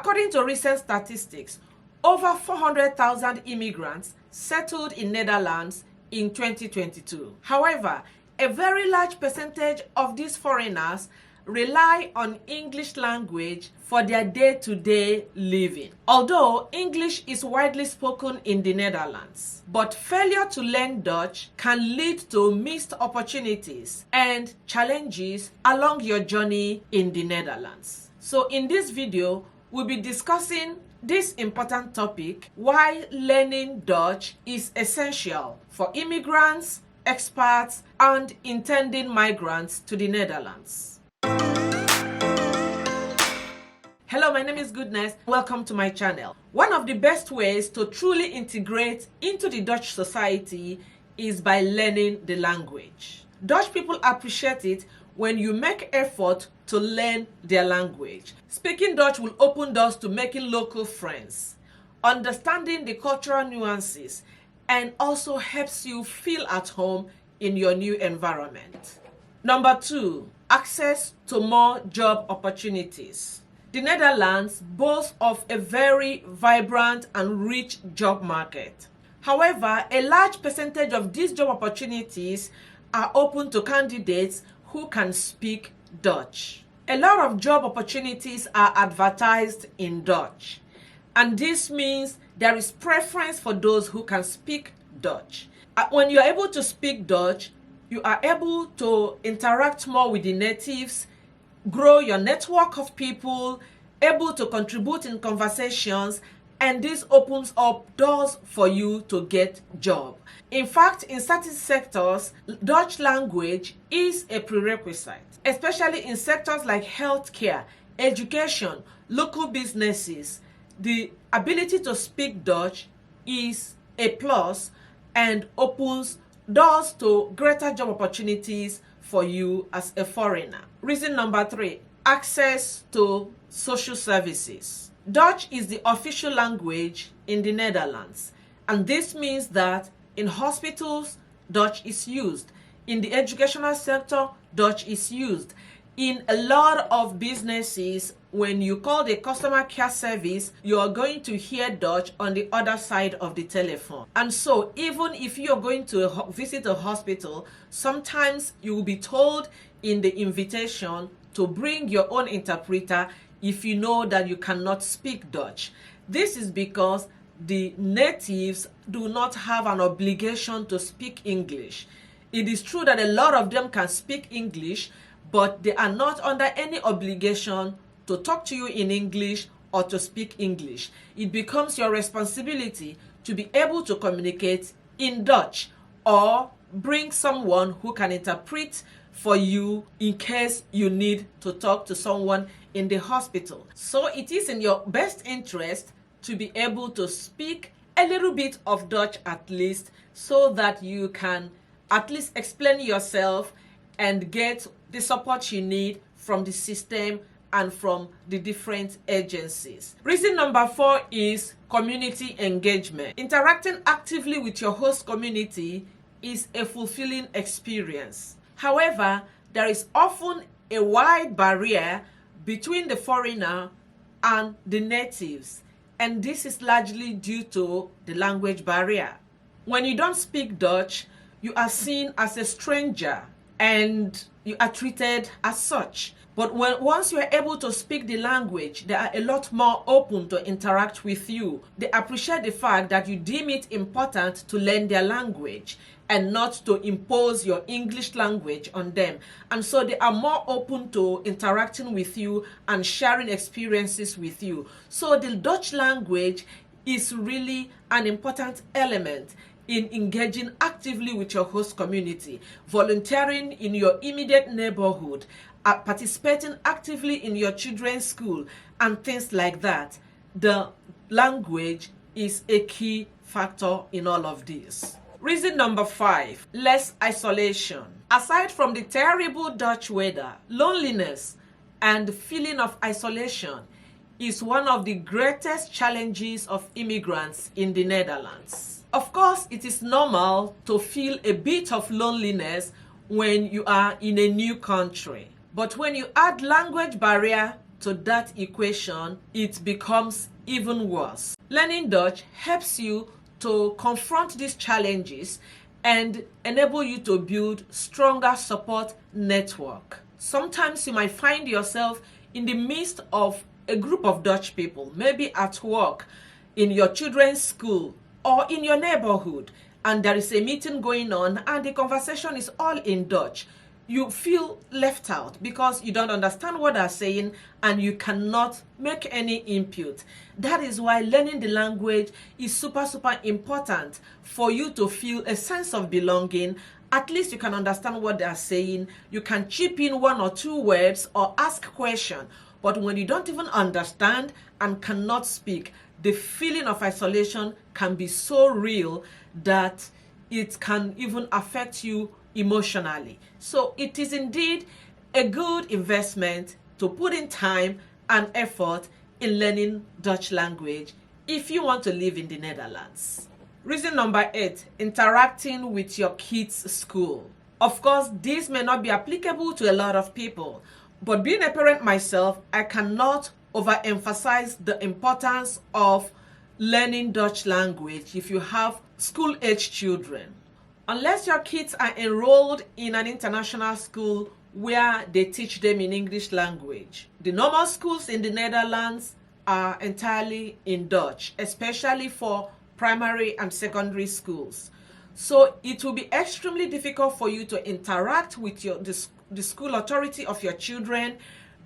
According to recent statistics, over 400,000 immigrants settled in Netherlands in 2022. However, a very large percentage of these foreigners rely on English language for their day-to-day living. Although English is widely spoken in the Netherlands, but failure to learn Dutch can lead to missed opportunities and challenges along your journey in the Netherlands. So in this video, we'll be discussing this important topic: why learning Dutch is essential for immigrants, expats, and intending migrants to the Netherlands. Hello, my name is Goodness. Welcome to my channel. One of the best ways to truly integrate into the Dutch society is by learning the language. Dutch people appreciate it when you make effort to learn their language. Speaking Dutch will open doors to making local friends, understanding the cultural nuances, and also helps you feel at home in your new environment. Number 2, access to more job opportunities. The Netherlands boasts of a very vibrant and rich job market. However, a large percentage of these job opportunities are open to candidates who can speak Dutch. A lot of job opportunities are advertised in Dutch, and this means there is preference for those who can speak Dutch. When you are able to speak Dutch, you are able to interact more with the natives, grow your network of people, able to contribute in conversations, and this opens up doors for you to get job. In fact, in certain sectors, Dutch language is a prerequisite, especially in sectors like healthcare, education, local businesses. The ability to speak Dutch is a plus and opens doors to greater job opportunities for you as a foreigner. Reason number 3, access to social services. Dutch is the official language in the Netherlands, and this means that in hospitals, Dutch is used. In the educational sector, Dutch is used. In a lot of businesses, when you call the customer care service, you are going to hear Dutch on the other side of the telephone. And so even if you're going to visit a hospital, sometimes you will be told in the invitation to bring your own interpreter if you know that you cannot speak Dutch. This is because the natives do not have an obligation to speak English. It is true that a lot of them can speak English, but they are not under any obligation to talk to you in English or to speak English. It becomes your responsibility to be able to communicate in Dutch or bring someone who can interpret for you in case you need to talk to someone in the hospital. So it is in your best interest to be able to speak a little bit of Dutch at least, so that you can at least explain yourself and get the support you need from the system and from the different agencies. Reason number 4 is community engagement. Interacting actively with your host community is a fulfilling experience. However, there is often a wide barrier between the foreigner and the natives, and this is largely due to the language barrier. When you don't speak Dutch, you are seen as a stranger and you are treated as such. But once you are able to speak the language, they are a lot more open to interact with you. They appreciate the fact that you deem it important to learn their language and not to impose your English language on them. And so they are more open to interacting with you and sharing experiences with you. So the Dutch language is really an important element in engaging actively with your host community, volunteering in your immediate neighborhood, participating actively in your children's school, and things like that. The language is a key factor in all of this. Reason number 5, less isolation. Aside from the terrible Dutch weather, loneliness and the feeling of isolation is one of the greatest challenges of immigrants in the Netherlands. Of course, it is normal to feel a bit of loneliness when you are in a new country. But when you add language barrier to that equation, it becomes even worse. Learning Dutch helps you to confront these challenges and enable you to build stronger support network. Sometimes you might find yourself in the midst of a group of Dutch people, maybe at work, in your children's school, or in your neighborhood, and there is a meeting going on and the conversation is all in Dutch. You feel left out because you don't understand what they're saying and you cannot make any input. That is why learning the language is super important for you to feel a sense of belonging. At least you can understand what they're saying. You can chip in one or two words or ask questions. But when you don't even understand and cannot speak, the feeling of isolation can be so real that it can even affect you emotionally. So it is indeed a good investment to put in time and effort in learning Dutch language if you want to live in the Netherlands. Reason number 8, interacting with your kids' school. Of course, this may not be applicable to a lot of people, but being a parent myself, I cannot overemphasize the importance of learning Dutch language if you have school-age children. Unless your kids are enrolled in an international school where they teach them in English language. The normal schools in the Netherlands are entirely in Dutch, especially for primary and secondary schools. So it will be extremely difficult for you to interact with the school authority of your children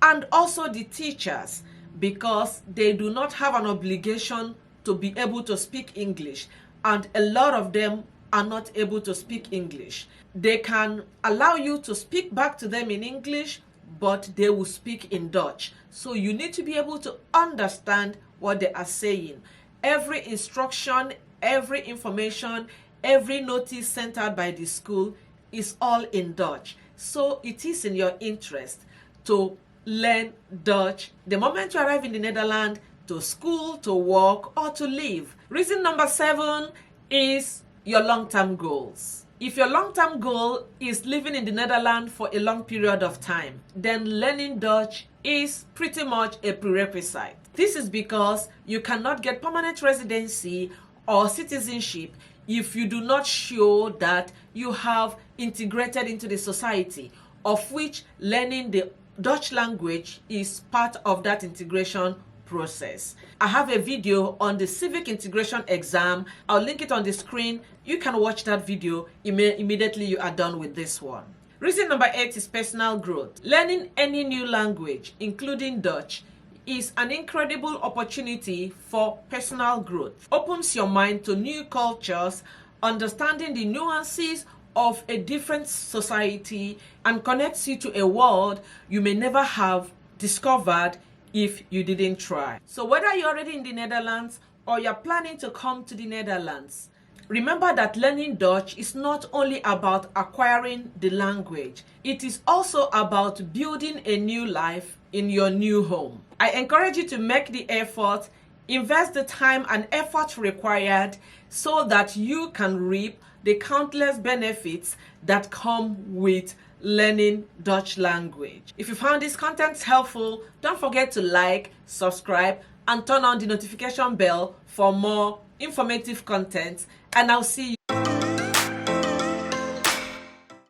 and also the teachers, because they do not have an obligation to be able to speak English, and a lot of them are not able to speak English. They can allow you to speak back to them in English, but they will speak in Dutch. So you need to be able to understand what they are saying. Every instruction, every information, every notice sent out by the school is all in Dutch. So it is in your interest to learn Dutch the moment you arrive in the Netherlands, to school, to work, or to live. Reason number 7 is your long-term goals. If your long-term goal is living in the Netherlands for a long period of time, then learning Dutch is pretty much a prerequisite. This is because you cannot get permanent residency or citizenship if you do not show that you have integrated into the society, of which learning the Dutch language is part of that integration process. I have a video on the civic integration exam. I'll link it on the screen. You can watch that video immediately you are done with this one. Reason number 8 is personal growth. Learning any new language, including Dutch, is an incredible opportunity for personal growth. Opens your mind to new cultures, understanding the nuances of a different society, and connects you to a world you may never have discovered if you didn't try. So whether you're already in the Netherlands or you're planning to come to the Netherlands, remember that learning Dutch is not only about acquiring the language, it is also about building a new life in your new home. I encourage you to make the effort, invest the time and effort required so that you can reap the countless benefits that come with learning Dutch language. If you found this content helpful, don't forget to like, subscribe, and turn on the notification bell for more informative content, and I'll see you